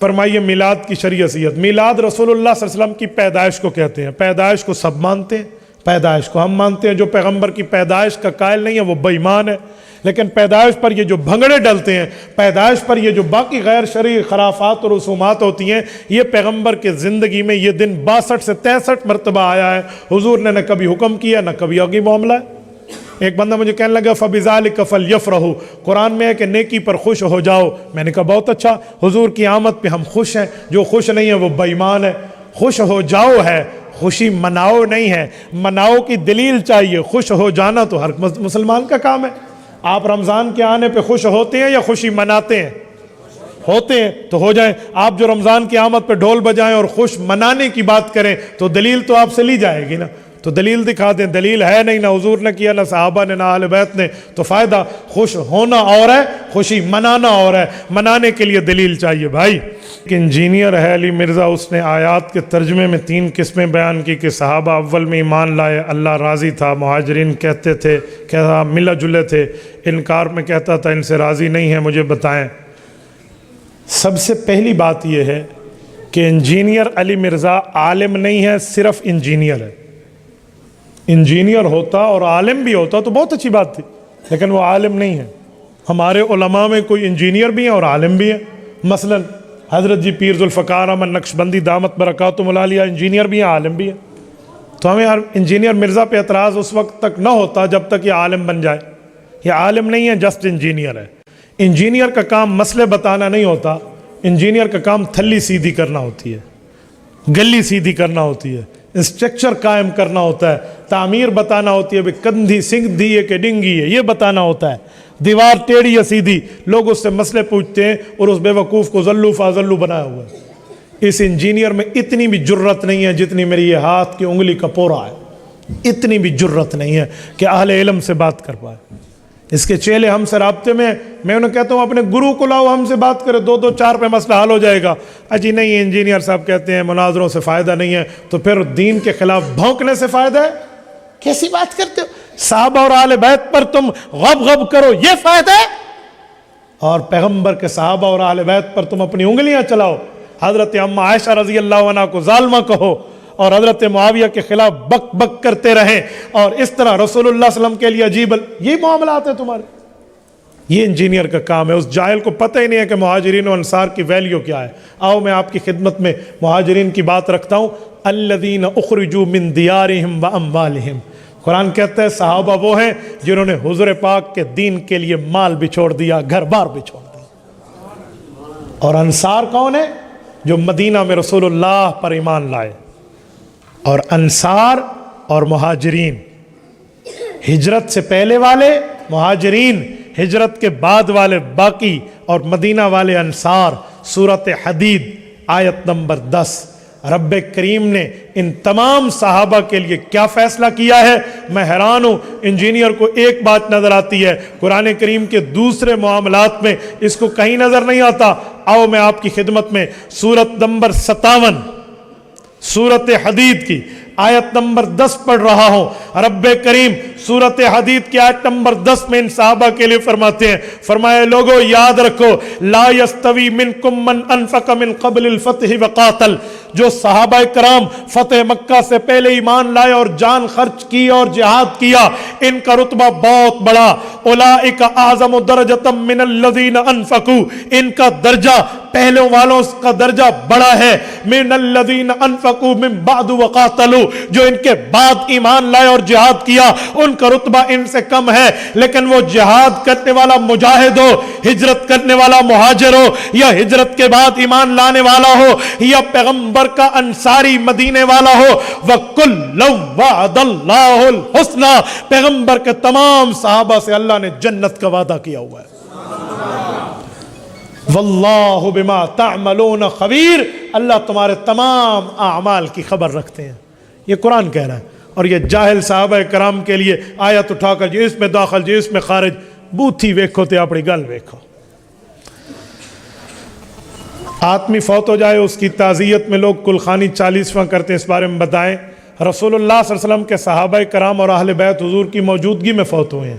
فرمائیے میلاد کی شریعت، میلاد رسول اللہ صلی اللہ علیہ وسلم کی پیدائش کو کہتے ہیں۔ پیدائش کو سب مانتے ہیں، پیدائش کو ہم مانتے ہیں۔ جو پیغمبر کی پیدائش کا قائل نہیں ہے وہ بے ایمان ہے۔ لیکن پیدائش پر یہ جو بھنگڑے ڈلتے ہیں، پیدائش پر یہ جو باقی غیر شرعی خرافات اور رسومات ہوتی ہیں، یہ پیغمبر کے زندگی میں یہ دن 62 سے 63 مرتبہ آیا ہے۔ حضور نے نہ کبھی حکم کیا نہ کبھی آگے معاملہ ہے۔ ایک بندہ مجھے کہنے لگا فَبِذَلِكَ فَلْيَفْرَحُوا، قرآن میں ہے کہ نیکی پر خوش ہو جاؤ۔ میں نے کہا بہت اچھا، حضور کی آمد پہ ہم خوش ہیں، جو خوش نہیں ہے وہ بے ایمان ہے۔ خوش ہو جاؤ ہے، خوشی مناؤ نہیں ہے۔ مناؤ کی دلیل چاہیے، خوش ہو جانا تو ہر مسلمان کا کام ہے۔ آپ رمضان کے آنے پہ خوش ہوتے ہیں یا خوشی مناتے ہیں؟ ہوتے ہیں تو ہو جائیں۔ آپ جو رمضان کی آمد پہ ڈھول بجائیں اور خوش منانے کی بات کریں تو دلیل تو آپ سے لی جائے گی نا، تو دلیل دکھا دیں۔ دلیل ہے نہیں، نہ حضور نے کیا، نہ صحابہ نے، نہ اہل بیت نے، تو فائدہ خوش ہونا اور ہے، خوشی منانا اور ہے۔ منانے کے لیے دلیل چاہیے بھائی۔ ایک انجینئر ہے علی مرزا، اس نے آیات کے ترجمے میں 3 قسمیں بیان کی کہ صحابہ اول میں ایمان لائے، اللہ راضی تھا، مہاجرین کہتے تھے کہتا ملا جلے تھے، انکار میں کہتا تھا ان سے راضی نہیں ہے، مجھے بتائیں۔ سب سے پہلی بات یہ ہے کہ انجینئر علی مرزا عالم نہیں ہے، صرف انجینئر ہے۔ انجینئر ہوتا اور عالم بھی ہوتا تو بہت اچھی بات تھی، لیکن وہ عالم نہیں ہے۔ ہمارے علماء میں کوئی انجینئر بھی ہیں اور عالم بھی ہیں۔ مثلا حضرت جی پیر ذوالفقار احمد نقشبندی دامت برکاتہم العالیہ انجینئر بھی ہیں، عالم بھی ہیں۔ تو ہمیں انجینئر مرزا پہ اعتراض اس وقت تک نہ ہوتا جب تک یہ عالم بن جائے۔ یہ عالم نہیں ہے، جسٹ انجینئر ہے۔ انجینئر کا کام مسئلے بتانا نہیں ہوتا، انجینئر کا کام تھلی سیدھی کرنا ہوتی ہے، گلی سیدھی کرنا ہوتی ہے، اسٹرکچر قائم کرنا ہوتا ہے، تعمیر بتانا ہوتی ہے، کندھی سنگھ دی ہے کہ ڈنگی ہے، یہ بتانا ہوتا ہے۔ دیوار ٹیڑھی یا سیدھی، لوگ اس سے مسئلے پوچھتے ہیں اور اس بے وقوف کو ذلو فاضلو بنایا ہوا ہے۔ اس انجینئر میں اتنی بھی جرت نہیں ہے جتنی میری یہ ہاتھ کی انگلی کا پورا ہے، اتنی بھی جرت نہیں ہے کہ اہل علم سے بات کر پائے۔ اس کے چیلے ہم سے رابطے میں، میں انہیں کہتا ہوں اپنے گرو کو لاؤ ہم سے بات کرے، 2 4 پہ مسئلہ حل ہو جائے گا۔ اجی نہیں، انجینئر صاحب کہتے ہیں مناظروں سے فائدہ نہیں ہے، تو پھر دین کے خلاف بھونکنے سے فائدہ ہے؟ کیسی بات کرتے ہو؟ صحابہ اور اہل بیت پر تم غب غب کرو، یہ فائدہ ہے؟ اور پیغمبر کے صحابہ اور اہل بیت پر تم اپنی انگلیاں چلاؤ، حضرت اماں عائشہ رضی اللہ عنہ کو ظالمہ کہو اور حضرت معاویہ کے خلاف بک بک کرتے رہیں، اور اس طرح رسول اللہ صلی اللہ علیہ وسلم کے لیے عجیب یہ معاملات ہیں تمہارے۔ یہ انجینئر کا کام ہے۔ اس جاہل کو پتہ ہی نہیں ہے کہ مہاجرین و انصار کی ویلیو کیا ہے۔ آؤ میں آپ کی خدمت میں مہاجرین کی بات رکھتا ہوں۔ الذین اخرجوا من دیارہم واموالہم، قرآن کہتا ہے صحابہ وہ ہیں جنہوں نے حضور پاک کے دین کے لیے مال بھی چھوڑ دیا، گھر بار بھی چھوڑ دیا۔ اور انصار کون ہے؟ جو مدینہ میں رسول اللہ پر ایمان لائے۔ اور انصار اور مہاجرین، ہجرت سے پہلے والے مہاجرین، ہجرت کے بعد والے باقی، اور مدینہ والے انصار۔ سورۃ حدید آیت نمبر 10۔ رب کریم نے ان تمام صحابہ کے لیے کیا فیصلہ کیا ہے؟ میں حیران ہوں۔ انجینئر کو ایک بات نظر آتی ہے، قرآن کریم کے دوسرے معاملات میں اس کو کہیں نظر نہیں آتا۔ آؤ میں آپ کی خدمت میں سورت نمبر 57 سورۃ حدید کی آیت نمبر 10 پڑھ رہا ہوں۔ رب کریم سورۃ حدید کی آیت نمبر 10 میں ان صحابہ کے لیے فرماتے ہیں، فرمایا لوگو یاد رکھو، لا یستوی منکم من انفق من قبل الفتح وقاتل، جو صحابہ کرام فتح مکہ سے پہلے ایمان لائے اور جان خرچ کی اور جہاد کیا، ان کا رتبہ بہت بڑا۔ اولئک اعظم درجۃ من الذین انفقوا، ان کا درجہ پہلے والوں کا درجہ بڑا ہے۔ من الذین انفقوا من بعد وقاتلوا، جو ان کے بعد ایمان لائے اور جہاد کیا، ان کا رتبہ ان سے کم ہے۔ لیکن وہ جہاد کرنے والا مجاہد ہو، ہجرت کرنے والا مہاجر ہو، یا ہجرت کے بعد ایمان لانے والا ہو، یا پیغمبر کا انصاری مدینے والا ہو، وَكُلًّا وَعَدَ اللَّهُ الْحُسْنَى، پیغمبر کے تمام صحابہ سے اللہ نے جنت کا وعدہ کیا ہوا ہے۔ واللہ بما تعملون خبیر، اللہ تمہارے تمام اعمال کی خبر رکھتے ہیں۔ یہ قرآن کہہ رہا ہے، اور یہ جاہل صحابہ کرام کے لیے آیت اٹھا کر جی اس میں داخل جی اس میں خارج، بوتھی ویکھو تے اپنی گل ویکھو۔ آدمی فوت ہو جائے، اس کی تعزیت میں لوگ کلخانی 40واں کرتے ہیں، اس بارے میں بتائیں۔ رسول اللہ صلی اللہ علیہ وسلم کے صحابہ کرام اور اہل بیت حضور کی موجودگی میں فوت ہوئے ہیں۔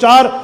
4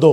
2,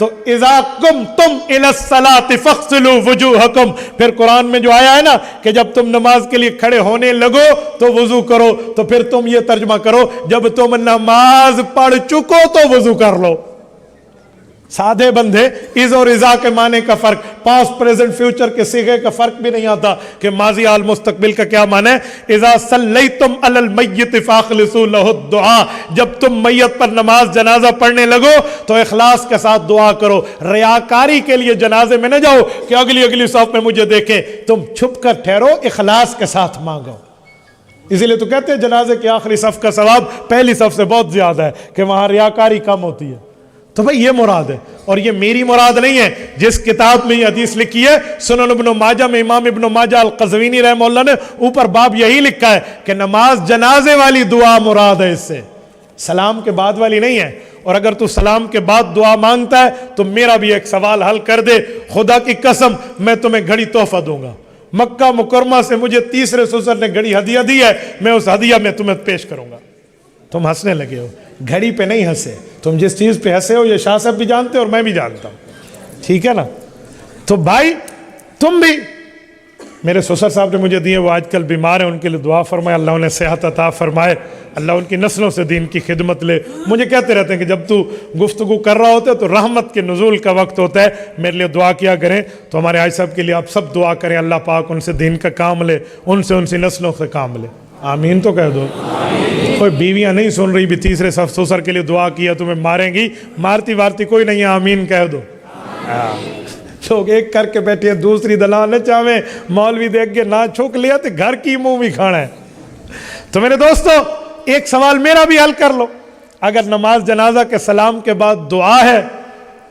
تو اذا قمتم الی الصلاۃ فاغسلوا وجوہکم، پھر قرآن میں جو آیا ہے نا کہ جب تم نماز کے لیے کھڑے ہونے لگو تو وضو کرو، تو پھر تم یہ ترجمہ کرو جب تم نماز پڑھ چکو تو وضو کر لو۔ سادھے بندے از اور ازا کے معنی کا فرق، پاسٹ پریزنٹ فیوچر کے صیغے کا فرق بھی نہیں آتا کہ ماضی حال مستقبل کا کیا معنی ہے۔ اذا صلیتم علی المیت فاخلصوا لہ الدعاء، جب تم میت پر نماز جنازہ پڑھنے لگو تو اخلاص کے ساتھ دعا کرو، ریاکاری کے لیے جنازے میں نہ جاؤ کہ اگلی صف میں مجھے دیکھیں، تم چھپ کر ٹھہرو، اخلاص کے ساتھ مانگو۔ اسی لیے تو کہتے ہیں جنازے کی آخری صف کا ثواب پہلی صف سے بہت زیادہ ہے کہ وہاں ریاکاری کم ہوتی ہے۔ تو بھئی یہ مراد ہے، اور یہ میری مراد نہیں ہے، جس کتاب میں یہ حدیث لکھی ہے سنن ابن ماجہ میں امام ابن ماجہ القزوینی رحمہ اللہ نے اوپر باب یہی لکھا ہے کہ نماز جنازے والی دعا مراد ہے، اس سے سلام کے بعد والی نہیں ہے۔ اور اگر تو سلام کے بعد دعا مانگتا ہے تو میرا بھی ایک سوال حل کر دے، خدا کی قسم میں تمہیں گھڑی تحفہ دوں گا، مکہ مکرمہ سے مجھے تیسرے سسر نے گھڑی ہدیہ دی ہے، میں اس ہدیہ میں تمہیں پیش کروں گا۔ تم ہنسنے لگے ہو، گھڑی پہ نہیں ہنسے، تم جس چیز پہ ہنسے ہو یہ شاہ صاحب بھی جانتے اور میں بھی جانتا ہوں، ٹھیک ہے نا؟ تو بھائی تم بھی، میرے سسر صاحب نے مجھے دیے، وہ آج کل بیمار ہیں، ان کے لیے دعا فرمائے، اللہ انہیں صحت عطا فرمائے، اللہ ان کی نسلوں سے دین کی خدمت لے۔ مجھے کہتے رہتے ہیں کہ جب تو گفتگو کر رہا ہوتا ہے تو رحمت کے نزول کا وقت ہوتا ہے، میرے لیے دعا کیا کریں۔ تو ہمارے حاج صاحب کے لیے آپ سب دعا کریں، اللہ پاک ان سے دین کا کام لے، ان سے نسلوں سے کام لے، آمین تو کہہ دو۔ کوئی بیویاں نہیں سن رہی بھی تیسرے صف سسر کے لیے دعا کیا تمہیں ماریں گی، مارتی وارتی کوئی نہیں ہے، آمین کہہ دو۔ لوگ ایک کر کے بیٹھے ہیں، دوسری دلان نہ چاہویں، مولوی دیکھ کے نہ چھک لیا تو گھر کی منہ بھی کھانا ہے۔ تو میرے دوستو ایک سوال میرا بھی حل کر لو، اگر نماز جنازہ کے سلام کے بعد دعا ہے،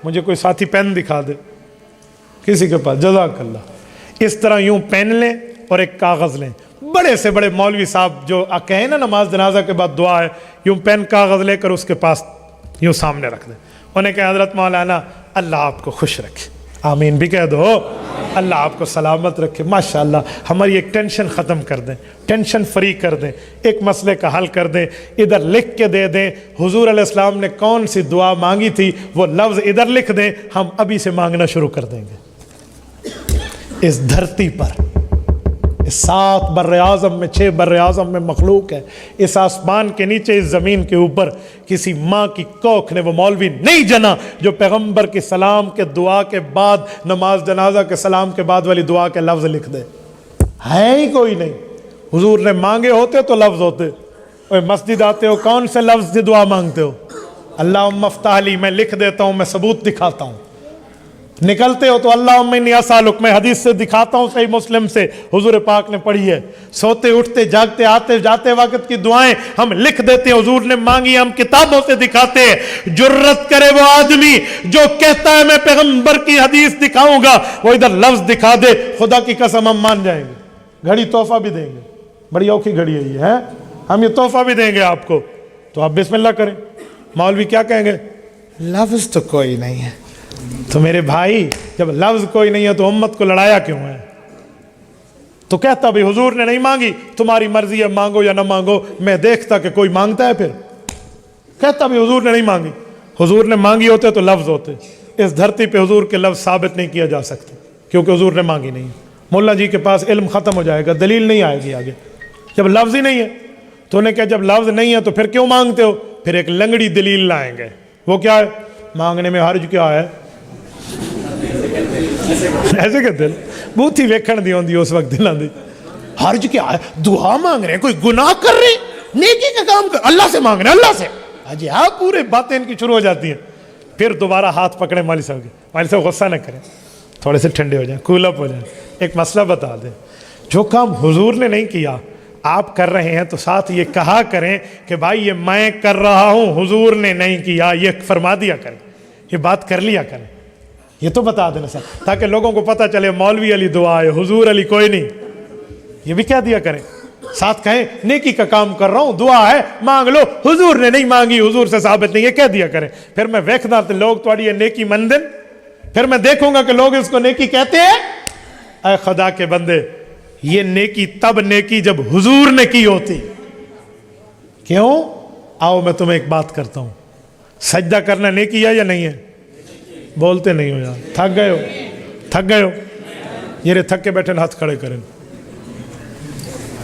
مجھے کوئی ساتھی پین دکھا دے کسی کے پاس، جزاک اللہ، اس طرح یوں پین لیں اور ایک کاغذ لیں، بڑے سے بڑے مولوی صاحب جو کہیں نا نماز جنازہ کے بعد دعا ہے، یوں پین کاغذ لے کر اس کے پاس یوں سامنے رکھ دیں، انہیں کہیں حضرت مولانا اللہ آپ کو خوش رکھے، آمین بھی کہہ دو، اللہ آپ کو سلامت رکھے، ماشاءاللہ ہماری ایک ٹینشن ختم کر دیں، ٹینشن فری کر دیں، ایک مسئلے کا حل کر دیں، ادھر لکھ کے دے دیں حضور علیہ السلام نے کون سی دعا مانگی تھی، وہ لفظ ادھر لکھ دیں، ہم ابھی سے مانگنا شروع کر دیں گے۔ اس دھرتی پر، اس 7 بر اعظم میں 6 بر اعظم میں مخلوق ہے، اس آسمان کے نیچے اس زمین کے اوپر کسی ماں کی کوکھ نے وہ مولوی نہیں جنا جو پیغمبر کی سلام کے دعا کے بعد نماز جنازہ کے سلام کے بعد والی دعا کے لفظ لکھ دے، ہے ہی کوئی نہیں۔ حضور نے مانگے ہوتے تو لفظ ہوتے، اوہ مسجد آتے ہو کون سے لفظ سے دعا مانگتے ہو؟ اللہم افتح لی، میں لکھ دیتا ہوں، میں ثبوت دکھاتا ہوں۔ نکلتے ہو تو اللہم انی اسالک، میں حدیث سے دکھاتا ہوں، صحیح مسلم سے حضور پاک نے پڑھی ہے، سوتے اٹھتے جاگتے آتے جاتے وقت کی دعائیں ہم لکھ دیتے ہیں، حضور نے مانگی ہم کتابوں سے دکھاتے ہیں۔ جرت کرے وہ آدمی جو کہتا ہے میں پیغمبر کی حدیث دکھاؤں گا، وہ ادھر لفظ دکھا دے، خدا کی قسم ہم مان جائیں گے، گھڑی تحفہ بھی دیں گے، بڑی اوکھی گھڑی ہے یہ، ہم یہ تحفہ بھی دیں گے آپ کو، تو آپ بسم اللہ کریں۔ مولوی کیا کہیں گے؟ لفظ تو کوئی نہیں ہے۔ تو میرے بھائی جب لفظ کوئی نہیں ہے تو امت کو لڑایا کیوں ہے؟ تو کہتا بھی حضور نے نہیں مانگی، تمہاری مرضی ہے مانگو یا نہ مانگو، میں دیکھتا کہ کوئی مانگتا ہے، پھر کہتا بھی حضور نے نہیں مانگی، حضور نے مانگی ہوتے تو لفظ ہوتے۔ اس دھرتی پہ حضور کے لفظ ثابت نہیں کیا جا سکتے کیونکہ حضور نے مانگی نہیں۔ مولا جی کے پاس علم ختم ہو جائے گا، دلیل نہیں آئے گی آگے، جب لفظ ہی نہیں ہے تو انہیں کہا جب لفظ نہیں ہے تو پھر کیوں مانگتے ہو؟ پھر ایک لنگڑی دلیل لائیں گے، وہ کیا ہے؟ مانگنے میں حرج کیا ہے؟ ایسے کہ دل بہت ہی ویکھن دی ہوندی اس وقت دلاں دی، حرج کیا ہے؟ دعا مانگ رہے ہیں، کوئی گناہ کر رہے ہیں، نیکی کا کام کر، اللہ سے مانگ رہے ہیں، اللہ سے، جی ہاں، پورے باتیں ان کی شروع ہو جاتی ہیں۔ پھر دوبارہ ہاتھ پکڑے مالی صاحب کے، مالی صاحب غصہ نہ کریں، تھوڑے سے ٹھنڈے ہو جائیں، کول اپ ہو جائیں، ایک مسئلہ بتا دیں، جو کام حضور نے نہیں کیا آپ کر رہے ہیں تو ساتھ یہ کہا کریں کہ بھائی یہ میں کر رہا ہوں، حضور نے نہیں کیا، یہ فرما دیا کریں، یہ بات کر لیا کریں، یہ تو بتا دینا سر، تاکہ لوگوں کو پتہ چلے مولوی علی دعا ہے، حضور علی کوئی نہیں، یہ بھی کہہ دیا کریں، ساتھ کہیں نیکی کا کام کر رہا ہوں، دعا ہے مانگ لو، حضور نے نہیں مانگی، حضور سے ثابت نہیں، یہ کہہ دیا کریں۔ پھر میں ویکھدا تے لوگ تھوڑی یہ نیکی مندن، پھر میں دیکھوں گا کہ لوگ اس کو نیکی کہتے ہیں۔ اے خدا کے بندے، یہ نیکی تب نیکی جب حضور نے کی ہوتی، کیوں؟ آؤ میں تمہیں ایک بات کرتا ہوں، سجدہ کرنا نیکی ہے یا نہیں ہے؟ بولتے نہیں ہو یار، تھک گئے ہو، تھک گئے ہو، یہ رے تھک کے بیٹھے ہاتھ کھڑے کریں،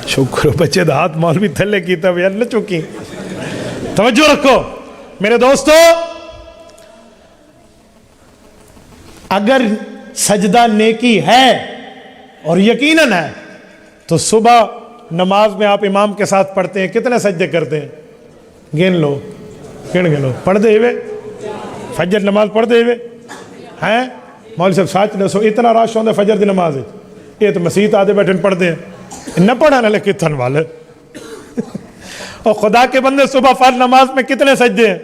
شکر بچے دا ہاتھ مولوی تھلے کی تب یار نہ چکی۔ توجہ رکھو میرے دوستو، اگر سجدہ نیکی ہے اور یقیناً ہے تو صبح نماز میں آپ امام کے ساتھ پڑھتے ہیں، کتنے سجدے کرتے ہیں؟ گن لو، گن لو، پڑھ دے ہوئے فجر نماز پڑھ دے ہوئے ہیں؟ مولوی صاحب ساتھ دسو اتنا رش ہوتا فجر دی نماز، یہ تو مسیت آدھے بیٹھے پڑھتے ہیں، نہ پڑھانا لے کتن والے اور خدا کے بندے صبح فرض نماز میں کتنے سجدے ہیں؟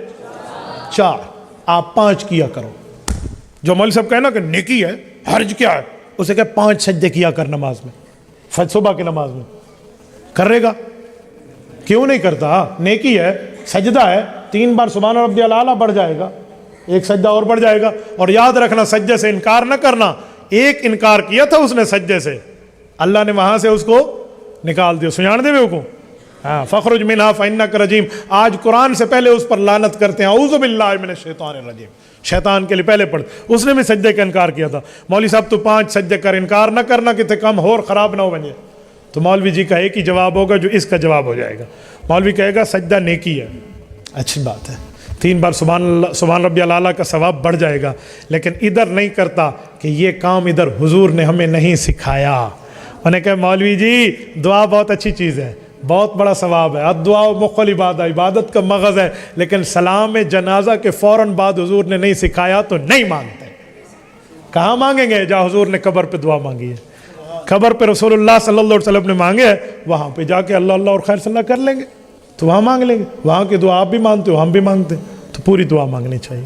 4، آپ 5 کیا کرو۔ جو مولوی صاحب کہنا کہ نیکی ہے، حرج کیا ہے، اسے کہ 5 سجدے کیا کر نماز میں، صبح کی نماز میں، کرے گا؟ کیوں نہیں کرتا؟ نیکی ہے، سجدہ ہے، 3 بار سبحان ربی الاعلیٰ بڑھ جائے گا، ایک سجدہ اور بڑھ جائے گا۔ اور یاد رکھنا سجدے سے انکار نہ کرنا، ایک انکار کیا تھا اس نے سجدے سے، اللہ نے وہاں سے اس کو نکال دیا، سجان دے کو ہاں فخرج منہا فإنک رجیم۔ آج قرآن سے پہلے اس پر لعنت کرتے ہیں، اعوذ باللہ من الشیطان الرجیم، شیطان کے لیے پہلے پڑھ، اس نے بھی سجدے کا انکار کیا تھا۔ مولوی صاحب تو 5 سجدے کر، انکار نہ کرنا کہ کم اور خراب نہ ہو بنے۔ تو مولوی جی کا ایک ہی جواب ہوگا جو اس کا جواب ہو جائے گا، مولوی کہے گا سجدہ نیکی ہے، اچھی بات ہے، 3 بار سبحان ربی الاعلیٰ کا ثواب بڑھ جائے گا، لیکن ادھر نہیں کرتا کہ یہ کام ادھر حضور نے ہمیں نہیں سکھایا۔ انہوں نے کہا مولوی جی دعا بہت اچھی چیز ہے، بہت بڑا ثواب ہے، الدعاء مخ العبادہ، عبادت کا مغز ہے، لیکن سلام جنازہ کے فوراً بعد حضور نے نہیں سکھایا تو نہیں مانگتے۔ کہاں مانگیں گے؟ جہاں حضور نے قبر پہ دعا مانگی ہے، قبر پہ رسول اللہ صلی اللہ علیہ وسلم نے مانگے ہے، وہاں پہ جا کے اللہ اللہ اور خیر صلی اللہ کر لیں گے، تو وہاں مانگ لیں گے، وہاں کی دعا آپ بھی مانتے ہو، ہم بھی مانگتے ہیں، تو پوری دعا مانگنی چاہیے۔